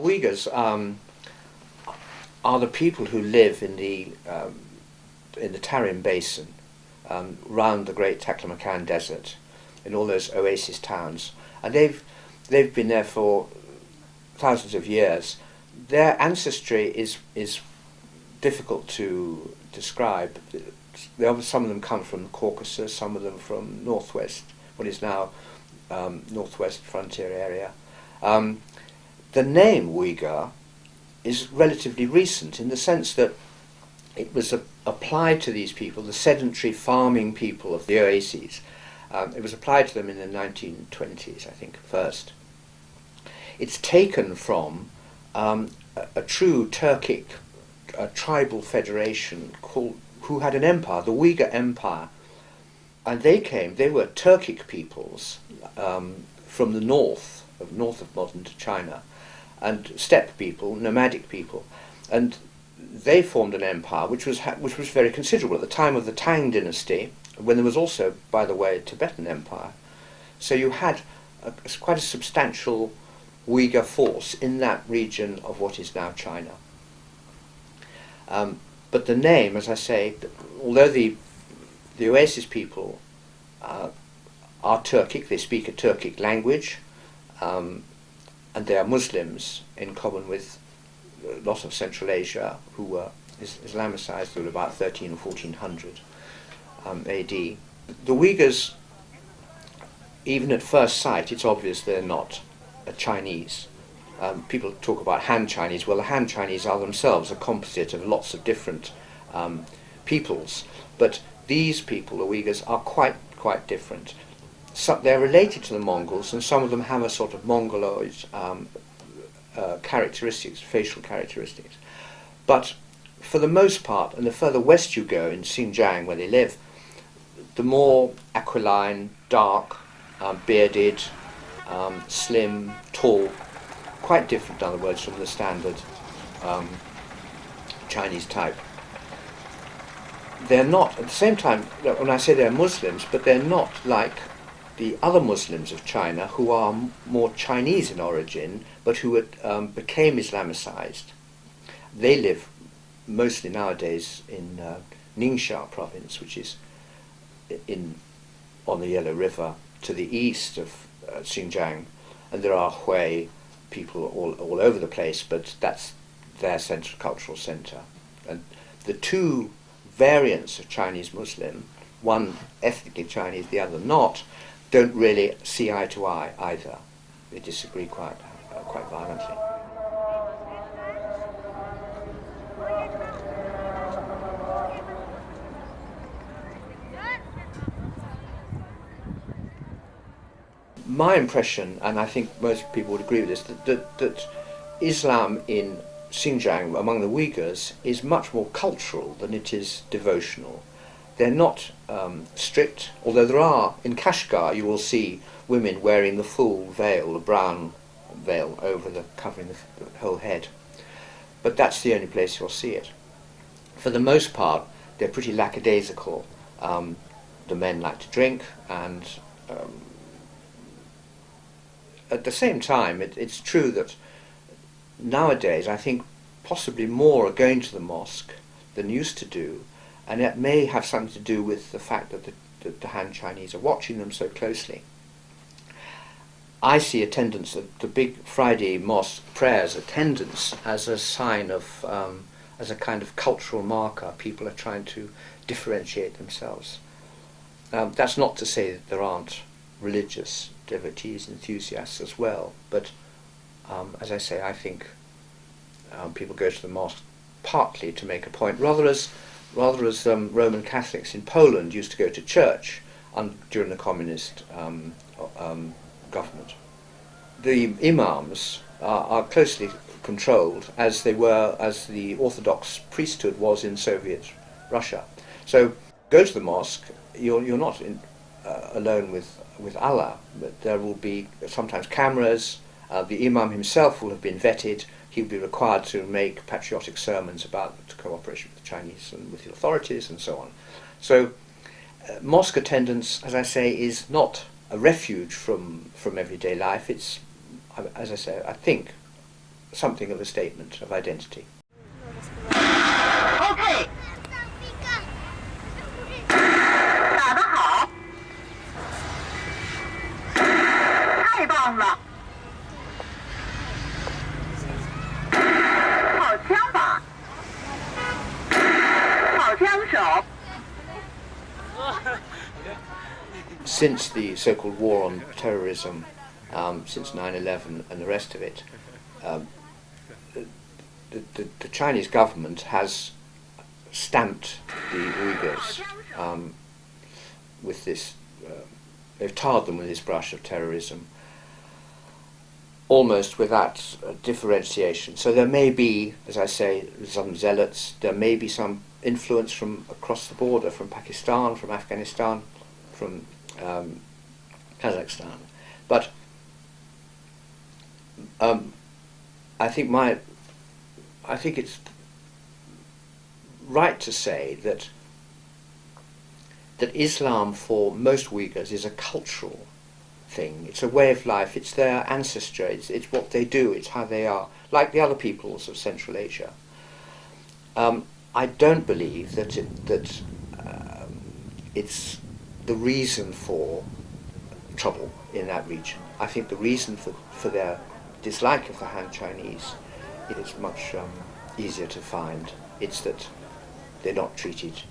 Uyghurs are the people who live in the Tarim Basin, round the Great Taklamakan Desert, in all those oasis towns, and they've been there for thousands of years. Their ancestry is difficult to describe. Some of them come from the Caucasus, some of them from northwest, what is now northwest frontier area. The name Uyghur is relatively recent in the sense that it was applied to these people, the sedentary farming people of the oases. It was applied to them in the 1920s, I think, first. It's taken from a true Turkic tribal federation who had an empire, the Uyghur Empire, and they were Turkic peoples from the north of modern China, and steppe people, nomadic people, and they formed an empire which was very considerable at the time of the Tang dynasty, when there was also, by the way, a Tibetan empire. So you had quite a substantial Uyghur force in that region of what is now China. But the name, as I say, although the oasis people are Turkic, they speak a Turkic language, and they are Muslims in common with a lot of Central Asia who were Islamicized through about 13 or 1400 AD. The Uyghurs, even at first sight, it's obvious they're not Chinese. People talk about Han Chinese. Well, the Han Chinese are themselves a composite of lots of different peoples, but these people, the Uyghurs, are quite different. They're related to the Mongols, and some of them have a sort of Mongoloid characteristics, facial characteristics. But for the most part, and the further west you go in Xinjiang, where they live, the more aquiline, dark, bearded, slim, tall, quite different, in other words, from the standard Chinese type. They're not, at the same time, when I say they're Muslims, but they're not like the other Muslims of China who are more Chinese in origin, but who became Islamicized. They live mostly nowadays in Ningxia province, which is on the Yellow River to the east of Xinjiang, and there are Hui people all over the place, but that's their cultural center. And the two variants of Chinese Muslim, one ethnically Chinese, the other not, don't really see eye to eye either. They disagree quite violently. My impression, and I think most people would agree with this, that Islam in Xinjiang among the Uyghurs is much more cultural than it is devotional. They're not strict, although there are, in Kashgar you will see women wearing the full veil, the brown veil covering the whole head. But that's the only place you'll see it. For the most part, they're pretty lackadaisical. The men like to drink, and at the same time, it's true that nowadays I think possibly more are going to the mosque than used to do, and it may have something to do with the fact that the Han Chinese are watching them so closely. I see attendance at the big Friday mosque prayers attendance as a sign of, as a kind of cultural marker. People are trying to differentiate themselves. That's not to say that there aren't religious devotees, enthusiasts as well, but as I say, I think people go to the mosque partly to make a point, rather as Roman Catholics in Poland used to go to church during the communist government. The imams are closely controlled, as the Orthodox priesthood was in Soviet Russia. So go to the mosque, you're not alone with Allah, but there will be sometimes cameras. The imam himself will have been vetted. He will be required to make patriotic sermons about the cooperation with the Chinese and with the authorities and so on. So mosque attendance, as I say, is not a refuge from everyday life. It's, as I say, I think something of a statement of identity. OK， 打得好，太棒了，好枪法，好枪手。 Since the so-called war on terrorism, since 9/11 and the rest of it, the Chinese government has stamped the Uyghurs with this, they've tarred them with this brush of terrorism, almost without differentiation. So there may be, as I say, some zealots, there may be some influence from across the border, from Pakistan, from Afghanistan, from Kazakhstan, but I think it's right to say that Islam for most Uyghurs is a cultural thing. It's a way of life. It's their ancestry. It's what they do. It's how they are, like the other peoples of Central Asia. I don't believe that it's the reason for trouble in that region. I think the reason for their dislike of the Han Chinese is much easier to find. It's that they're not treated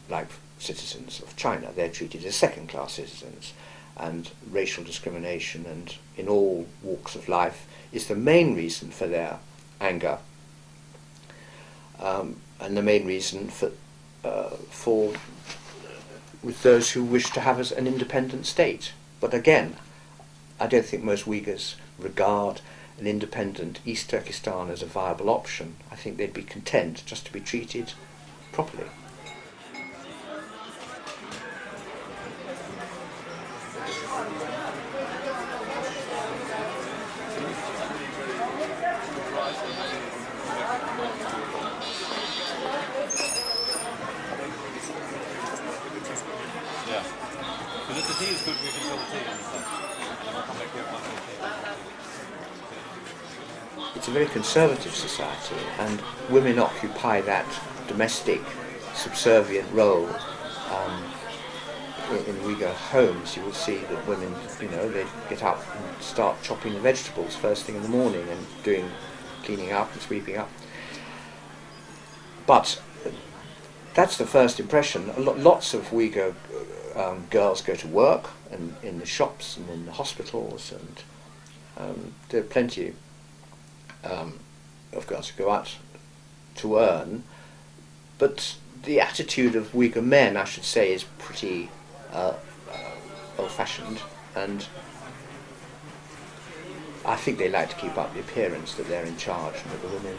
like citizens of China. They're treated as second-class citizens, and racial discrimination and in all walks of life is the main reason for their anger, and the main reason for with those who wish to have an independent state. But again, I don't think most Uyghurs regard an independent East Turkistan as a viable option. I think they'd be content just to be treated properly. Yeah. Because if the tea is good, we can sell the tea on the side. And then we'll come back here and find the tea. It's a very conservative society, and women occupy that domestic, subservient role. In Uyghur homes, you will see that women, they get up and start chopping the vegetables first thing in the morning and doing cleaning up and sweeping up. But that's the first impression. Lots of Uyghur girls go to work and in the shops and in the hospitals, and there are plenty of girls who go out to earn. But the attitude of Uyghur men, I should say, is pretty old-fashioned, and I think they like to keep up the appearance that they're in charge and that the women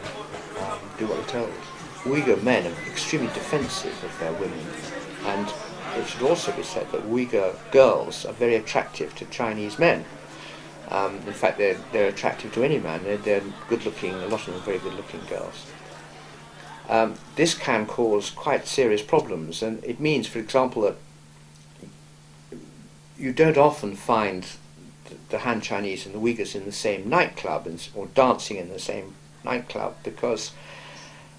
do what they're told. Uyghur men are extremely defensive of their women, and it should also be said that Uyghur girls are very attractive to Chinese men. In fact, they're attractive to any man. They're good-looking. A lot of them are very good-looking girls. This can cause quite serious problems, and it means, for example, that you don't often find the Han Chinese and the Uyghurs in the same nightclub or dancing in the same nightclub, because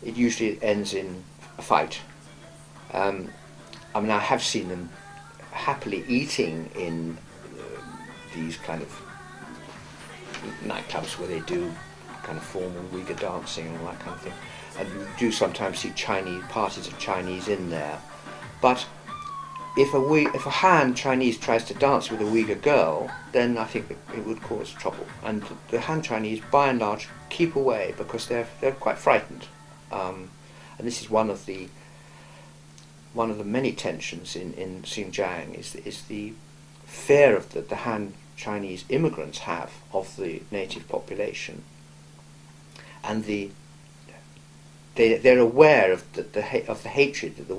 it usually ends in a fight. I have seen them happily eating in these kind of nightclubs where they do kind of formal Uyghur dancing and all that kind of thing. And you do sometimes see parties of Chinese in there. But if a Han Chinese tries to dance with a Uyghur girl, then I think it would cause trouble. And the Han Chinese, by and large, keep away because they're quite frightened. And this is one of the many tensions in Xinjiang is the fear of that the Han Chinese immigrants have of the native population, and they're aware of the hatred that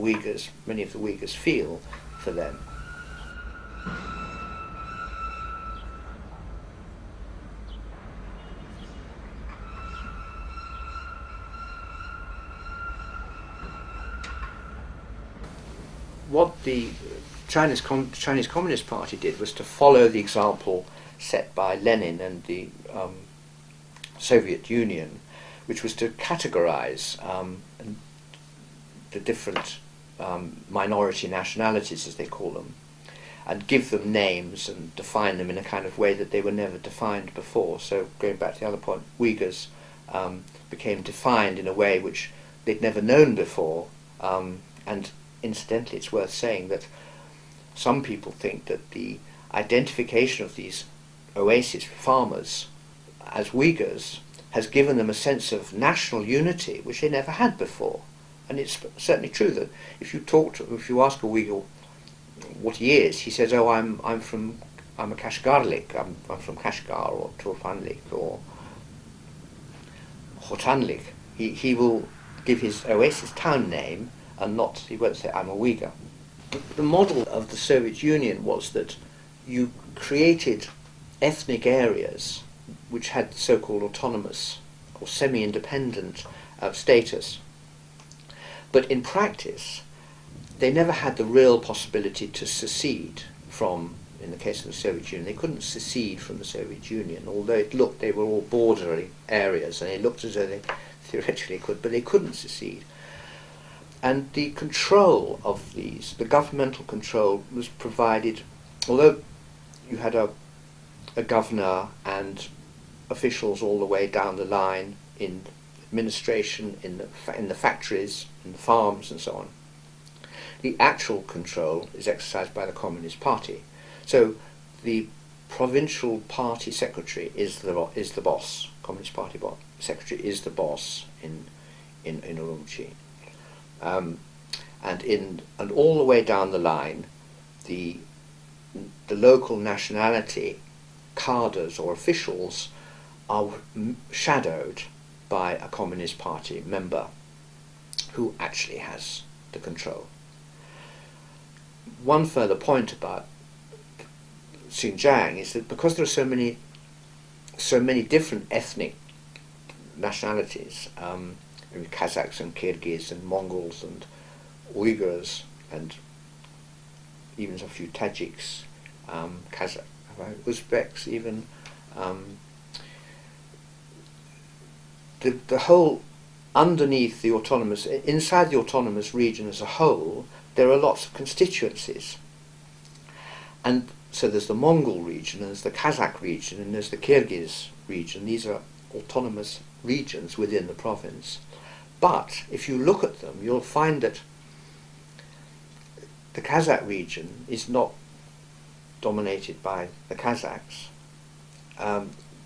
many of the Uyghurs feel for them. What the Chinese Communist Party did was to follow the example set by Lenin and the Soviet Union, which was to categorize the different minority nationalities, as they call them, and give them names and define them in a kind of way that they were never defined before. So going back to the other point, Uyghurs became defined in a way which they'd never known before. And incidentally, it's worth saying that some people think that the identification of these oasis farmers as Uyghurs has given them a sense of national unity which they never had before. And it's certainly true that if you ask a Uyghur what he is, he says, "Oh, I'm a Kashgarlik. I'm from Kashgar or Turfanlik or Khotanlik." He will give his oasis town name and he won't say, "I'm a Uyghur." The model of the Soviet Union was that you created ethnic areas which had so-called autonomous or semi-independent status. But in practice, they never had the real possibility to secede from, in the case of the Soviet Union, they couldn't secede from the Soviet Union, although it looked they were all border areas, and it looked as though they theoretically could, but they couldn't secede. And the control of these, the governmental control, was provided, although you had a governor and officials all the way down the line in administration, in the factories, in the farms and so on. The actual control is exercised by the Communist Party. So the provincial party secretary is the boss. Communist Party secretary is the boss in Urumqi. And all the way down the line, the local nationality cadres or officials are shadowed by a Communist Party member who actually has the control. One further point about Xinjiang is that because there are so many different ethnic nationalities, Kazakhs and Kyrgyz and Mongols and Uyghurs and even a few Tajiks, Uzbeks even, the whole underneath the autonomous, inside the autonomous region as a whole, there are lots of constituencies. And so there's the Mongol region, and there's the Kazakh region, and there's the Kyrgyz region. These are autonomous regions within the province. But if you look at them, you'll find that the Kazakh region is not dominated by the Kazakhs.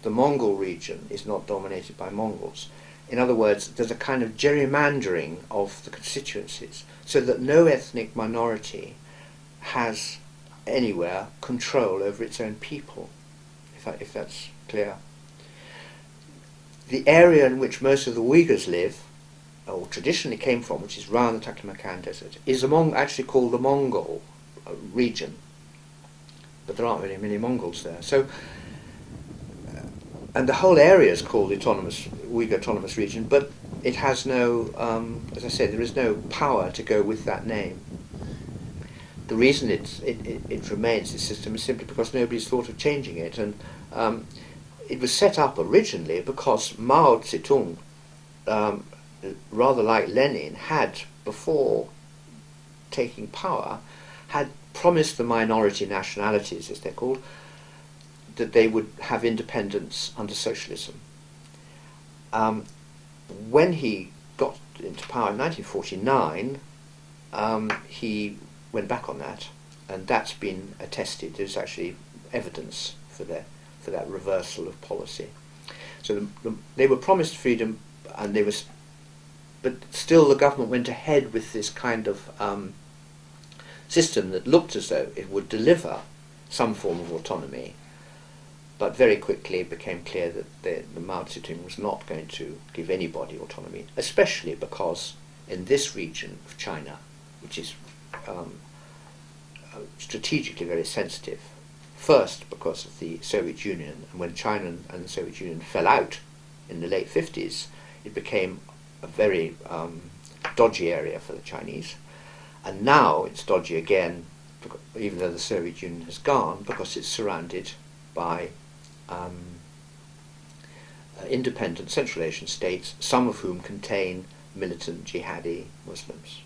The Mongol region is not dominated by Mongols. In other words, there's a kind of gerrymandering of the constituencies, so that no ethnic minority has anywhere control over its own people, if that's clear. The area in which most of the Uyghurs live, or traditionally came from, which is round the Taklamakan Desert, is actually called the Mongol region, but there aren't really many Mongols there. So, and the whole area is called the Uyghur Autonomous Region, but it has no, as I said, there is no power to go with that name. The reason it remains this system is simply because nobody's thought of changing it, and it was set up originally because Mao Zedong, rather like Lenin, had, before taking power, had promised the minority nationalities, as they're called, that they would have independence under socialism. When he got into power in 1949, he went back on that, and that's been attested. There's actually evidence for that reversal of policy. So they were promised freedom, and but still the government went ahead with this kind of system that looked as though it would deliver some form of autonomy. But very quickly it became clear that the Mao Zedong was not going to give anybody autonomy, especially because in this region of China, which is strategically very sensitive, first because of the Soviet Union, and when China and the Soviet Union fell out in the late 50s, it became a very dodgy area for the Chinese, and now it's dodgy again, even though the Soviet Union has gone, because it's surrounded by independent Central Asian states, some of whom contain militant jihadi Muslims.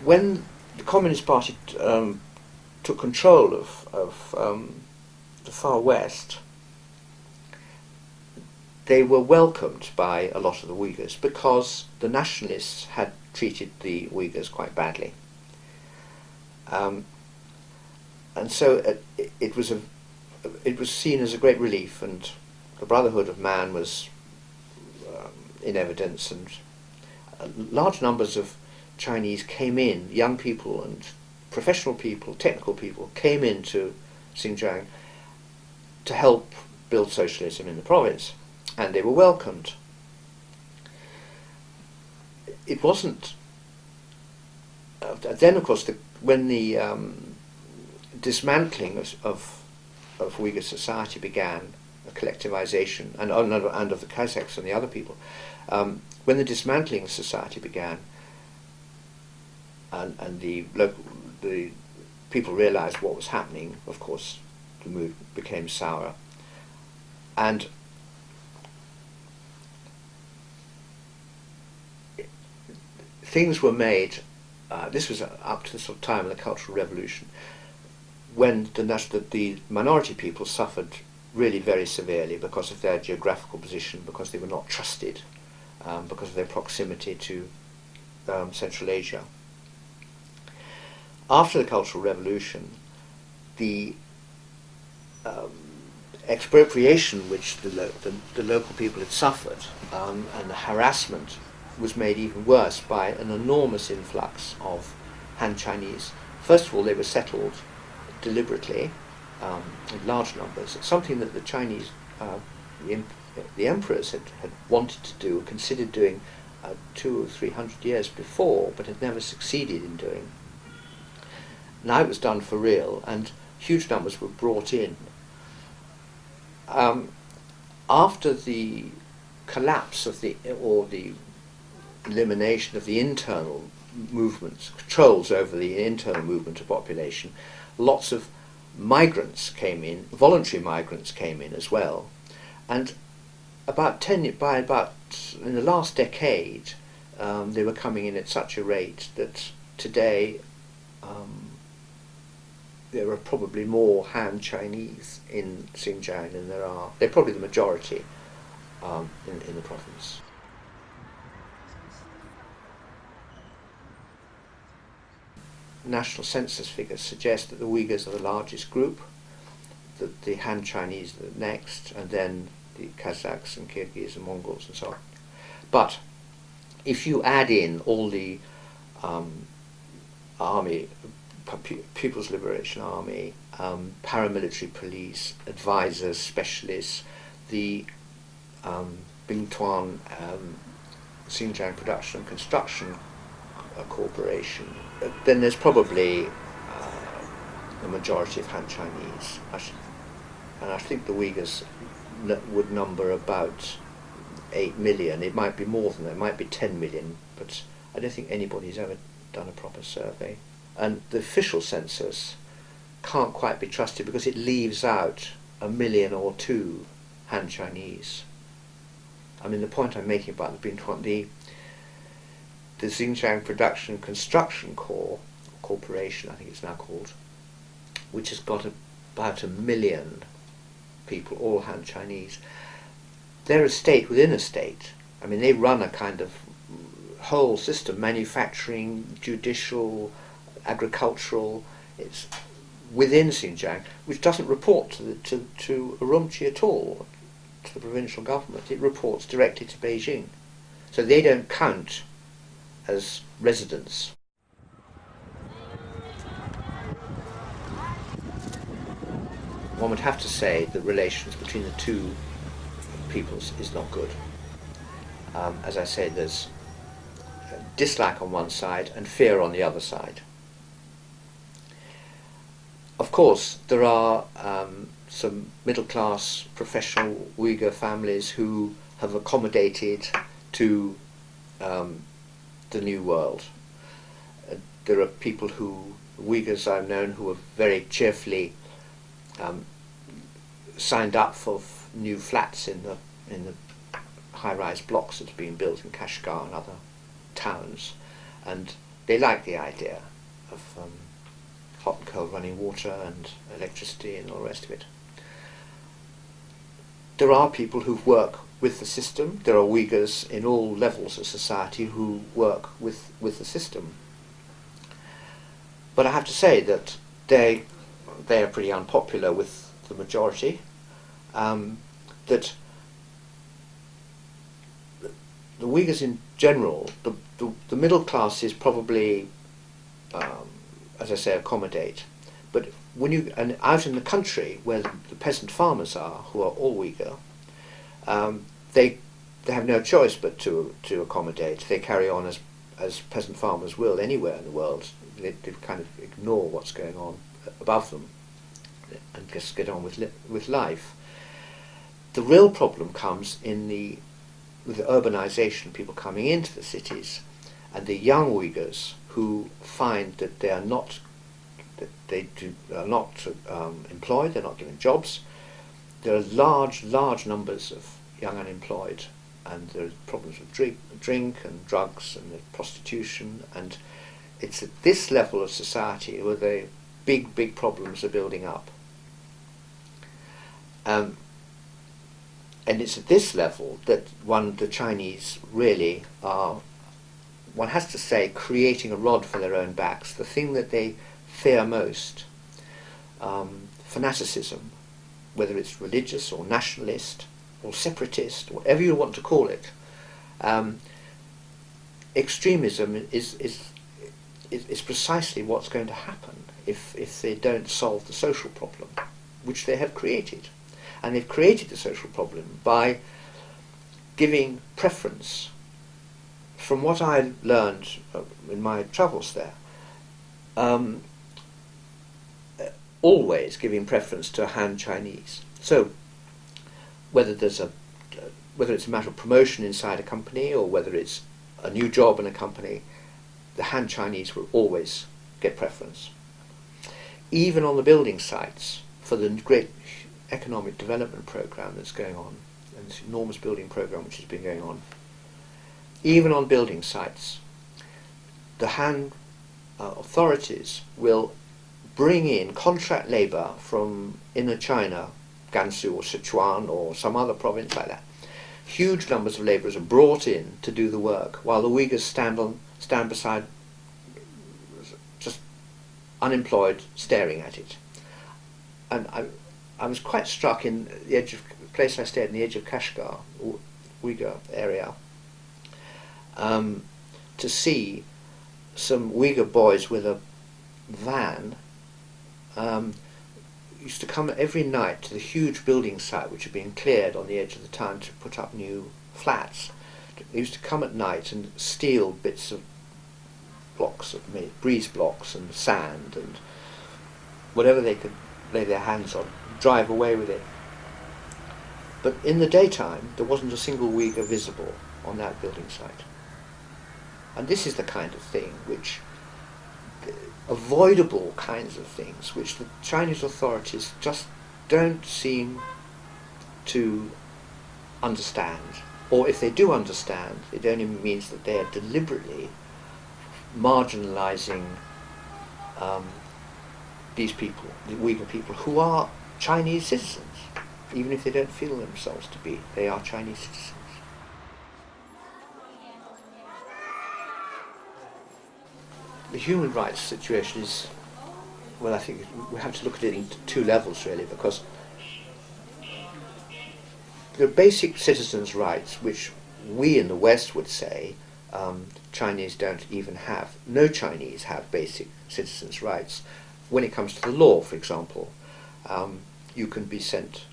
When the Communist Party took control of the far west, they were welcomed by a lot of the Uyghurs because the nationalists had treated the Uyghurs quite badly. And so it was seen as a great relief, and the brotherhood of man was in evidence, and large numbers of Chinese came in, young people and professional people, technical people, came into Xinjiang to help build socialism in the province, and they were welcomed. It wasn't... then, of course, when the dismantling of Uyghur society began, the collectivization, and of the Kazakhs and the other people, when the dismantling of society began, and the people realized what was happening, of course, the mood became sour. And things were made, this was up to the sort of time of the Cultural Revolution, when the minority people suffered really very severely because of their geographical position, because they were not trusted, because of their proximity to Central Asia. After the Cultural Revolution, the expropriation which the local people had suffered and the harassment was made even worse by an enormous influx of Han Chinese. First of all, they were settled deliberately in large numbers. It's something that the Chinese, the emperors had wanted to do, considered doing 200 or 300 years before, but had never succeeded in doing. Now it was done for real, and huge numbers were brought in. After the collapse of the elimination of the internal movements, controls over the internal movement of population, lots of migrants came in, voluntary migrants came in as well, and in the last decade, they were coming in at such a rate that today there are probably more Han Chinese in Xinjiang than there are. They're probably the majority in the province. National census figures suggest that the Uyghurs are the largest group, that the Han Chinese are the next, and then the Kazakhs and Kyrgyz and Mongols and so on. But if you add in all the army, People's Liberation Army, paramilitary police, advisors, specialists, the Bingtuan Xinjiang Production and Construction Corporation, then there's probably a majority of Han Chinese. And I think the Uyghurs would number about 8 million. It might be more than that, it might be 10 million, but I don't think anybody's ever done a proper survey. And the official census can't quite be trusted because it leaves out 1 million or 2 Han Chinese. I mean, the point I'm making about the Xinjiang Production Construction Corporation, I think it's now called, which has got about 1 million people, all Han Chinese. They're a state within a state. I mean, they run a kind of whole system, manufacturing, judicial, agricultural. It's within Xinjiang, which doesn't report to Urumqi at all, to the provincial government. It reports directly to Beijing. So they don't count as residents. One would have to say that relations between the two peoples is not good. As I say, there's dislike on one side and fear on the other side. Of course, there are some middle-class professional Uyghur families who have accommodated to the new world. There are people Uyghurs I've known, who have very cheerfully signed up for new flats in the high-rise blocks that's being built in Kashgar and other towns, and they like the idea of hot and cold running water and electricity and all the rest of it. There are people who work with the system. There are Uyghurs in all levels of society who work with the system. But I have to say that they are pretty unpopular with the majority. That the Uyghurs in general, the middle class is probably, as I say, accommodate. But and out in the country where the peasant farmers are, who are all Uyghur, they have no choice but to accommodate. They carry on as peasant farmers will anywhere in the world. They kind of ignore what's going on above them and just get on with life. The real problem comes with the urbanization, people coming into the cities, and the young Uyghurs who find that they are not employed, they're not given jobs. There are large numbers of young unemployed, and there are problems with drink and drugs and prostitution, and it's at this level of society where the big problems are building up. And it's at this level that the Chinese really are, one has to say, creating a rod for their own backs. The thing that they fear most, fanaticism, whether it's religious or nationalist or separatist, whatever you want to call it, extremism is precisely what's going to happen if they don't solve the social problem, which they have created. And they've created the social problem by giving preference. From what I learned in my travels there, always giving preference to Han Chinese. So whether it's a matter of promotion inside a company or whether it's a new job in a company, the Han Chinese will always get preference. Even on the building sites, for the great economic development program that's going on, and this enormous building program which has been going on, even on building sites, the Han authorities will bring in contract labour from inner China, Gansu or Sichuan or some other province like that. Huge numbers of labourers are brought in to do the work, while the Uyghurs stand beside, just unemployed, staring at it. And I was quite struck in the place I stayed in the edge of Kashgar, Uyghur area, to see some Uyghur boys with a van used to come every night to the huge building site which had been cleared on the edge of the town to put up new flats. They used to come at night and steal bits of blocks, breeze blocks and sand and whatever they could lay their hands on, drive away with it. But in the daytime there wasn't a single Uyghur visible on that building site. And this is the kind of thing which, avoidable kinds of things, which the Chinese authorities just don't seem to understand. Or if they do understand, it only means that they are deliberately marginalizing these people, the Uyghur people, who are Chinese citizens. Even if they don't feel themselves to be, they are Chinese citizens. The human rights situation is, well, I think we have to look at it in two levels really, because there are basic citizens' rights which we in the West would say Chinese don't even have. No Chinese have basic citizens' rights. When it comes to the law, for example, you can be sent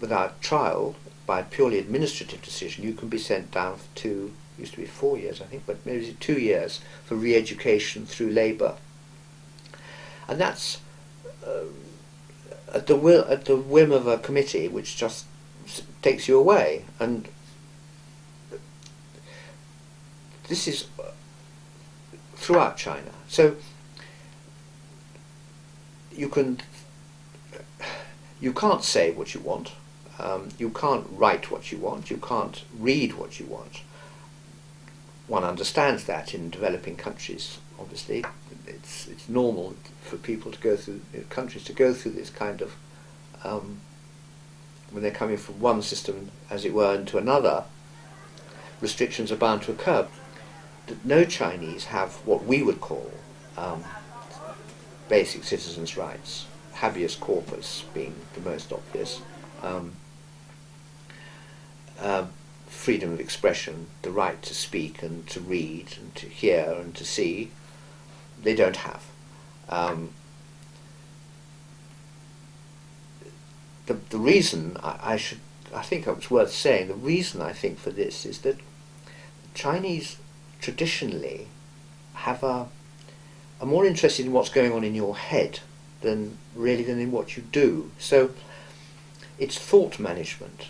without trial by a purely administrative decision. You can be sent down to, used to be 4 years I think, but maybe 2 years for re-education through labour. And that's at the whim of a committee which just takes you away. And this is throughout China. So you can't say what you want. You can't write what you want. You can't read what you want. One understands that in developing countries. Obviously, it's normal for people to go through countries to go through this kind of when they're coming from one system, as it were, into another. Restrictions are bound to occur. No Chinese have what we would call basic citizens' rights, habeas corpus being the most obvious. Freedom of expression, the right to speak and to read and to hear and to see, they don't have. The reason I think it's worth saying, the reason I think for this is that Chinese traditionally are more interested in what's going on in your head than in what you do. So it's thought management.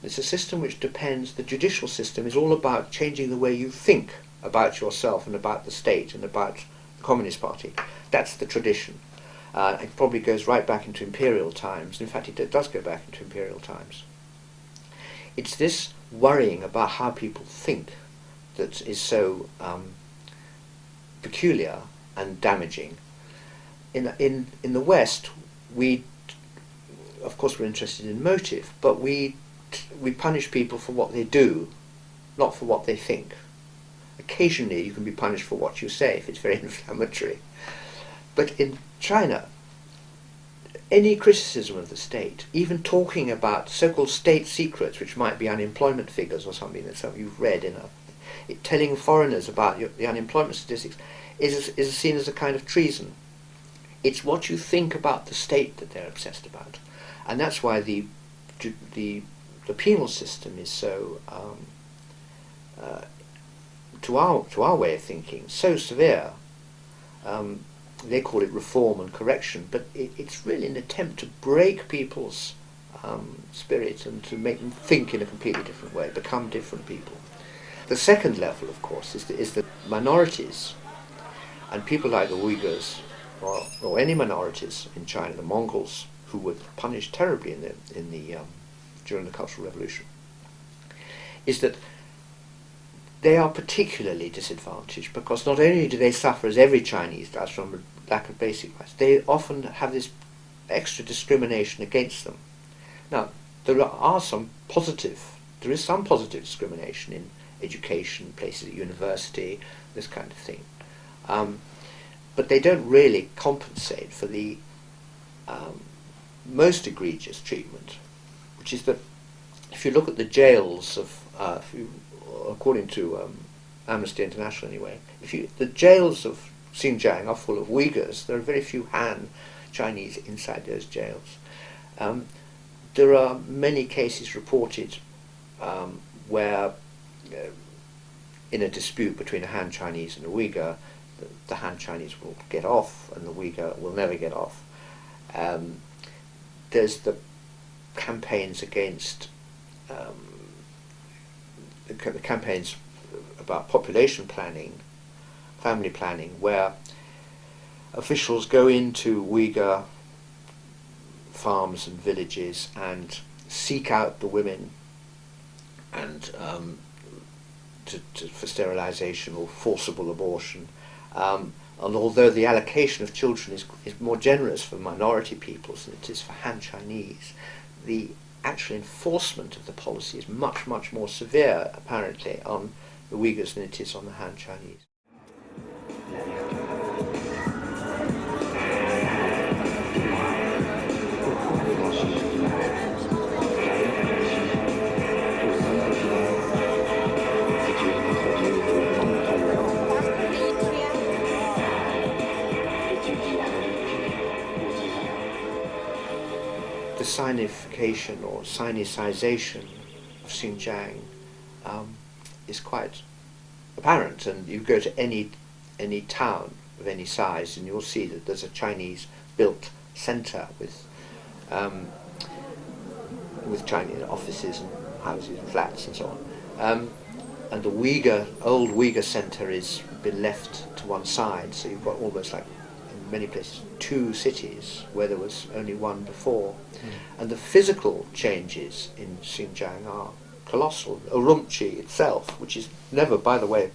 It's a system which depends, the judicial system is all about changing the way you think about yourself and about the state and about the Communist Party. That's the tradition. It probably goes right back into imperial times. In fact, it does go back into imperial times. It's this worrying about how people think that is so peculiar and damaging. In the West, of course, we're interested in motive, but we punish people for what they do, not for what they think. Occasionally you can be punished for what you say if it's very inflammatory. But in China, any criticism of the state, even talking about so-called state secrets, which might be unemployment figures or something that some of you've read, telling foreigners about the unemployment statistics, is seen as a kind of treason. It's what you think about the state that they're obsessed about. And that's why the penal system is so, to our way of thinking, so severe. They call it reform and correction, but it's really an attempt to break people's spirit and to make them think in a completely different way, become different people. The second level, of course, is the minorities, and people like the Uyghurs or any minorities in China, the Mongols, who were punished terribly during the Cultural Revolution, is that they are particularly disadvantaged because not only do they suffer, as every Chinese does, from a lack of basic rights, they often have this extra discrimination against them. Now, there is some positive discrimination in education, places at university, this kind of thing. But they don't really compensate for the most egregious treatment, which is that if you look at the jails of, according to Amnesty International anyway, the jails of Xinjiang are full of Uyghurs. There are very few Han Chinese inside those jails. There are many cases reported where, in a dispute between a Han Chinese and a Uyghur, the Han Chinese will get off and the Uyghur will never get off. There's the campaigns against the campaigns about population planning, family planning, where officials go into Uyghur farms and villages and seek out the women and for sterilization or forcible abortion. And although the allocation of children is more generous for minority peoples than it is for Han Chinese, the actual enforcement of the policy is much, much more severe, apparently, on the Uyghurs than it is on the Han Chinese. The sinification or sinicization of Xinjiang is quite apparent, and you go to any town of any size and you'll see that there's a Chinese built centre with with Chinese offices and houses and flats and so on. And the old Uyghur centre is been left to one side, so you've got almost like, in many places, two cities where there was only one before. And the physical changes in Xinjiang are colossal. Urumqi itself, which is never, by the way,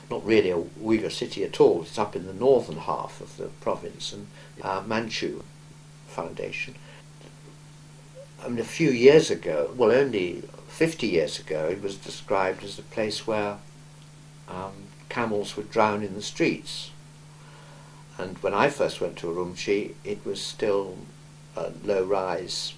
not really a Uyghur city at all, it's up in the northern half of the province, and Manchu Foundation. I mean, a few years ago, well, only 50 years ago, it was described as a place where camels would drown in the streets. And when I first went to Urumqi, it was still a low-rise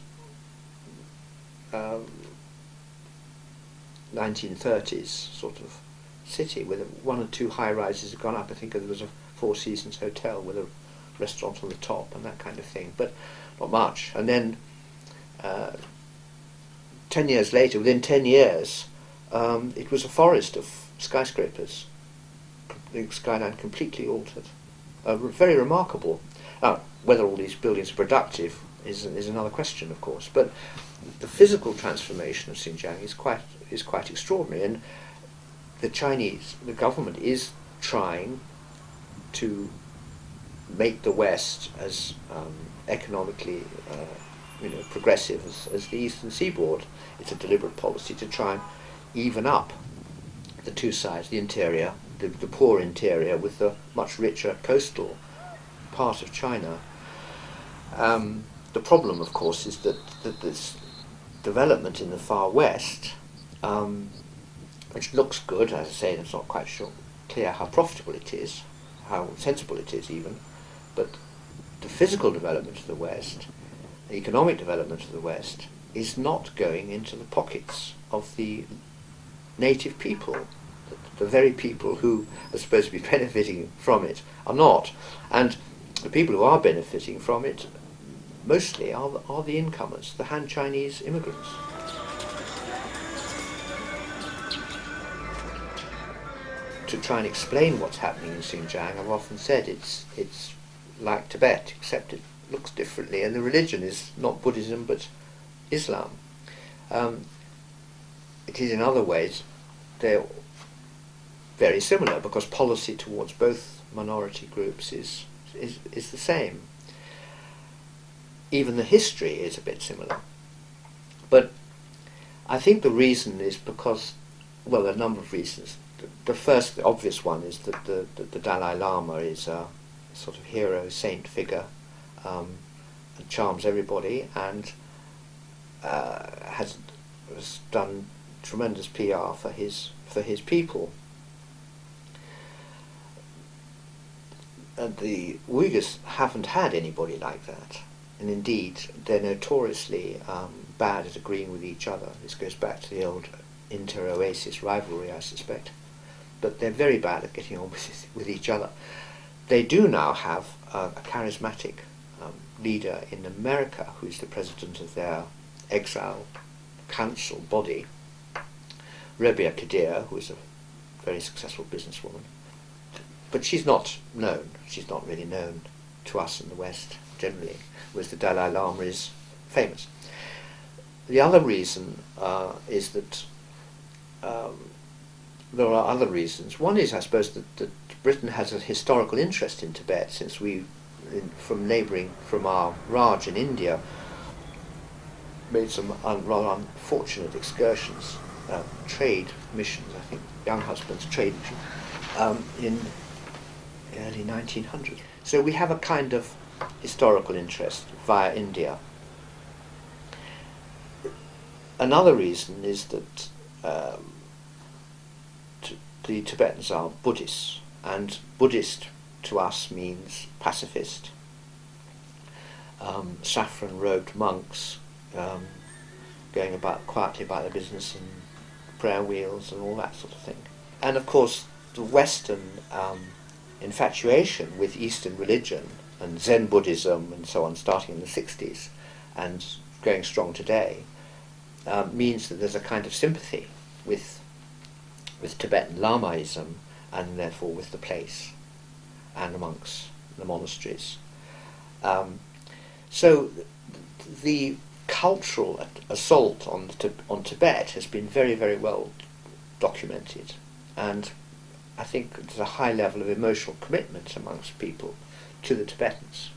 1930s sort of city, with one or two high-rises had gone up. I think there was a Four Seasons hotel with a restaurant on the top and that kind of thing, but not much. And then 10 years later, within 10 years, it was a forest of skyscrapers. The skyline completely altered. Very remarkable. Whether all these buildings are productive is another question, of course. But the physical transformation of Xinjiang is quite extraordinary, and the government is trying to make the West as economically progressive as the Eastern Seaboard. It's a deliberate policy to try and even up the two sides, the interior, the poor interior, with the much richer coastal part of China. The problem, of course, is that this development in the far west, which looks good, as I say, it's not quite clear how profitable it is, how sensible it is even, but the physical development of the West, the economic development of the West, is not going into the pockets of the native people. The very people who are supposed to be benefiting from it are not. And the people who are benefiting from it mostly are the incomers, the Han Chinese immigrants. To try and explain what's happening in Xinjiang, I've often said it's like Tibet, except it looks differently, and the religion is not Buddhism but Islam. It is in other ways they're very similar, because policy towards both minority groups is the same. Even the history is a bit similar. But I think the reason is because, well, there are a number of reasons. The first, the obvious one, is that the Dalai Lama is a sort of hero, saint figure, and charms everybody, and has done tremendous PR for his people. And the Uyghurs haven't had anybody like that, and indeed they're notoriously bad at agreeing with each other. This goes back to the old inter-Oasis rivalry, I suspect. But they're very bad at getting on with each other. They do now have a charismatic leader in America, who is the president of their exile council body, Rebia Kadir, who is a very successful businesswoman. But she's not known. She's not really known to us in the West generally, whereas the Dalai Lama is famous. The other reason is that there are other reasons. One is, I suppose, that Britain has a historical interest in Tibet, since from our Raj in India, made some rather unfortunate excursions, trade missions, I think, young husbands trade mission, in the early 1900s. So we have a kind of historical interest via India. Another reason is that the Tibetans are Buddhists, and Buddhist to us means pacifist. Saffron-robed monks going about quietly about their business, and prayer wheels and all that sort of thing. And of course the Western infatuation with Eastern religion and Zen Buddhism and so on, starting in the 60s and going strong today, means that there's a kind of sympathy with Tibetan Lamaism, and therefore with the place and the monks, the monasteries. So the cultural assault on Tibet has been very, very well documented, and I think there's a high level of emotional commitment amongst people to the Tibetans.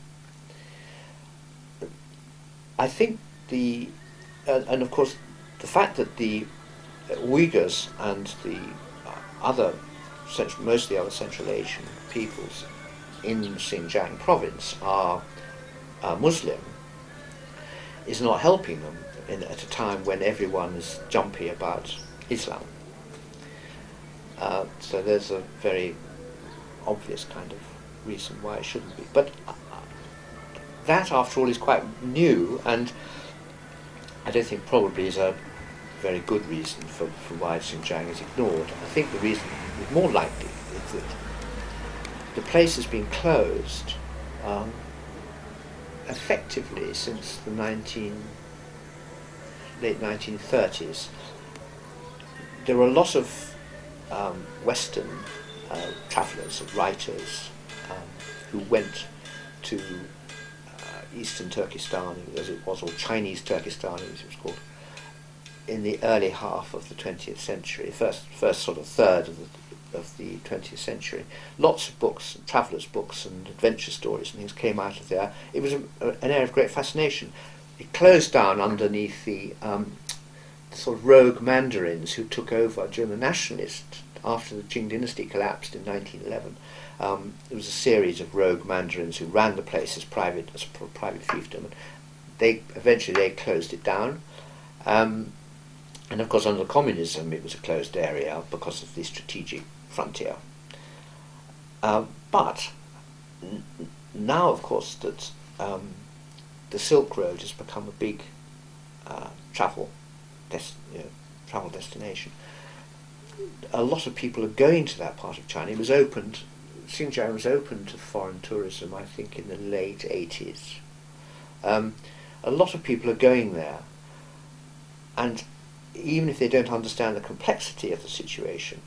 I think and of course the fact that the Uyghurs and the most of the other Central Asian peoples in Xinjiang province are Muslim is not helping them at a time when everyone is jumpy about Islam. So there's a very obvious kind of reason why it shouldn't be. But that, after all, is quite new, and I don't think probably is a very good reason for why Xinjiang is ignored. I think the reason is more likely is that the place has been closed effectively since the late 1930s. There were a lot of Western travellers and writers who went to Eastern Turkistan, as it was, or Chinese Turkistan, as it was called, in the early half of the 20th century, first sort of third of the 20th century. Lots of books, travellers' books and adventure stories and things came out of there. It was an area of great fascination. It closed down underneath the sort of rogue mandarins who took over during the nationalist, after the Qing dynasty collapsed in 1911. There was a series of rogue mandarins who ran the place as private fiefdom. Eventually they closed it down. And of course under communism it was a closed area because of the strategic frontier. But now of course that the Silk Road has become a big travel destination, a lot of people are going to that part of China. Xinjiang was opened to foreign tourism, I think, in the late 80s. A lot of people are going there, and even if they don't understand the complexity of the situation,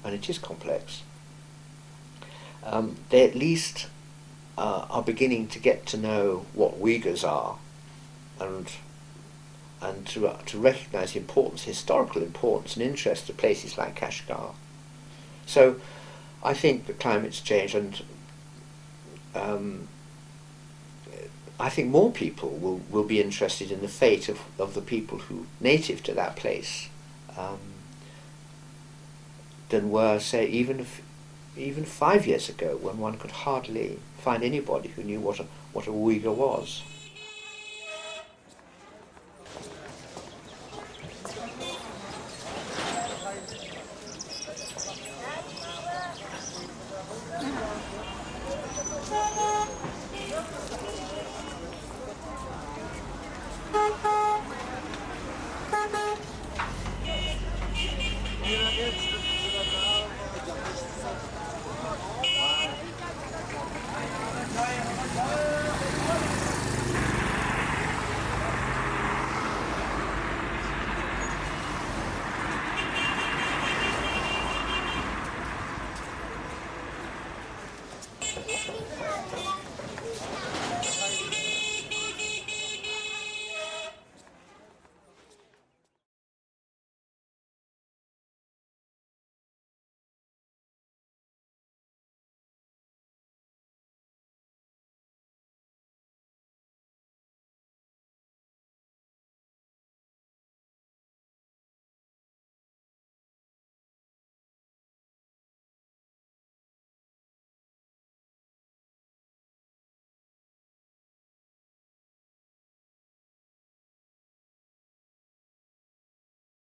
and it is complex, they at least are beginning to get to know what Uyghurs are, and to recognise the importance, historical importance and interest of places like Kashgar. So I think that climate's changed, and I think more people will be interested in the fate of the people who native to that place than were, say, even 5 years ago, when one could hardly find anybody who knew what a Uyghur was.